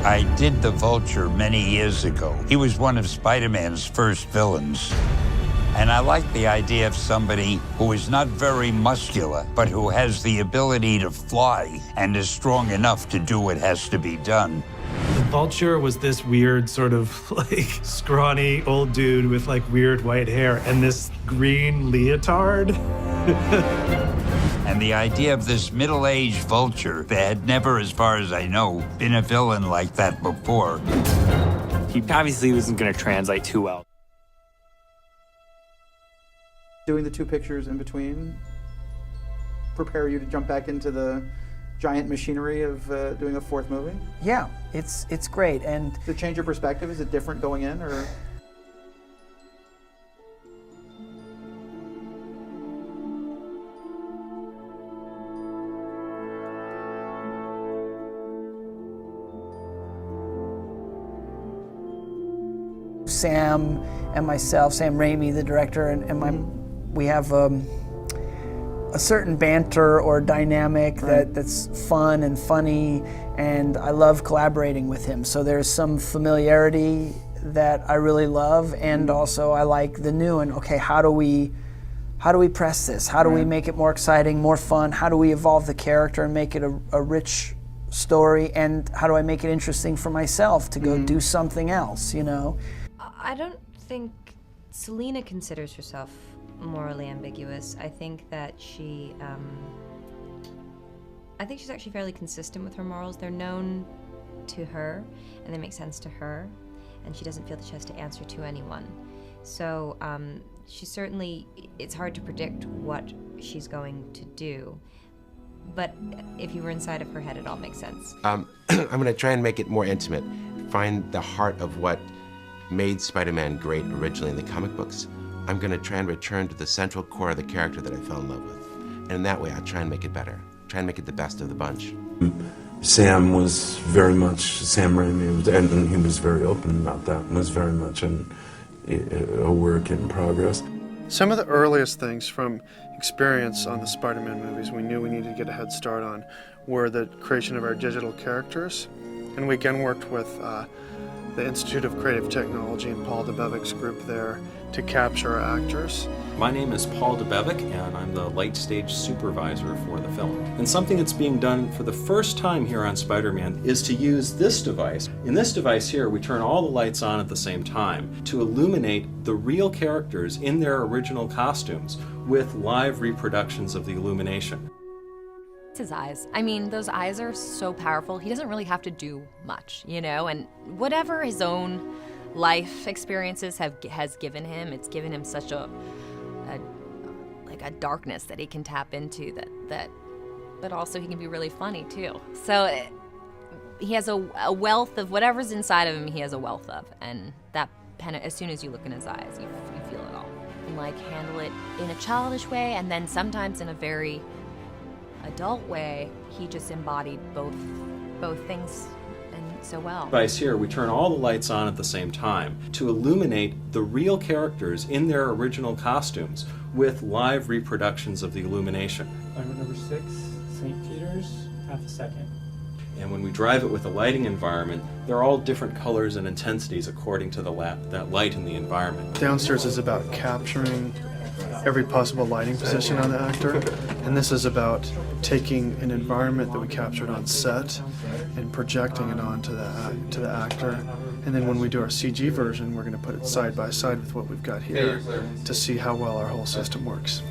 I did the Vulture many years ago. He was one of Spider-Man's first villains. And I like the idea of somebody who is not very muscular, but who has the ability to fly and is strong enough to do what has to be done. The Vulture was this weird sort of like scrawny old dude with like weird white hair and this green leotard. And the idea of this middle-aged Vulture, there had never, as far as I know, been a villain like that before. He obviously wasn't going to translate too well. Doing the 2 pictures in between prepare you to jump back into the giant machinery of doing a 4th movie? Yeah, it's great. And to change your perspective, is it different going in, or? Sam and myself, Sam Raimi, the director, we have a certain banter or dynamic that's fun and funny, and I love collaborating with him. So there's some familiarity that I really love, and also I like the new and okay, how do we press this? How do we make it more exciting, more fun? How do we evolve the character and make it a rich story? And how do I make it interesting for myself to go do something else, you know? I don't think Selena considers herself morally ambiguous. I think that she's actually fairly consistent with her morals. They're known to her, and they make sense to her, and she doesn't feel that she has to answer to anyone. So she certainly, it's hard to predict what she's going to do, but if you were inside of her head, it all makes sense. I'm gonna try and make it more intimate, find the heart of what made Spider-Man great originally in the comic books. I'm gonna try and return to the central core of the character that I fell in love with. And in that way, I'll try and make it better. Try and make it the best of the bunch. Sam was very much, Sam Raimi, and he was very open about that, was very much a work in progress. Some of the earliest things from experience on the Spider-Man movies we knew we needed to get a head start on were the creation of our digital characters. And we again worked with the Institute of Creative Technology and Paul Debevic's group there to capture our actors. My name is Paul Debevic, and I'm the light stage supervisor for the film. And something that's being done for the first time here on Spider-Man is to use this device. In this device here, we turn all the lights on at the same time to illuminate the real characters in their original costumes with live reproductions of the illumination. His eyes. I mean, those eyes are so powerful. He doesn't really have to do much, you know, and whatever his own life experiences has given him, it's given him such a darkness that he can tap into but also he can be really funny too. So he has a wealth of whatever's inside of him, he has a wealth of, and that as soon as you look in his eyes, you feel it all. And like handle it in a childish way, and then sometimes in a very adult way. He just embodied both things and so well. Device here, we turn all the lights on at the same time to illuminate the real characters in their original costumes with live reproductions of the illumination. Diamond number 6, St. Peter's, half a second. And when we drive it with a lighting environment, they're all different colors and intensities according to that light in the environment. Downstairs is about capturing every possible lighting position on the actor, and this is about taking an environment that we captured on set and projecting it onto the actor. And then when we do our CG version, we're going to put it side by side with what we've got here to see how well our whole system works.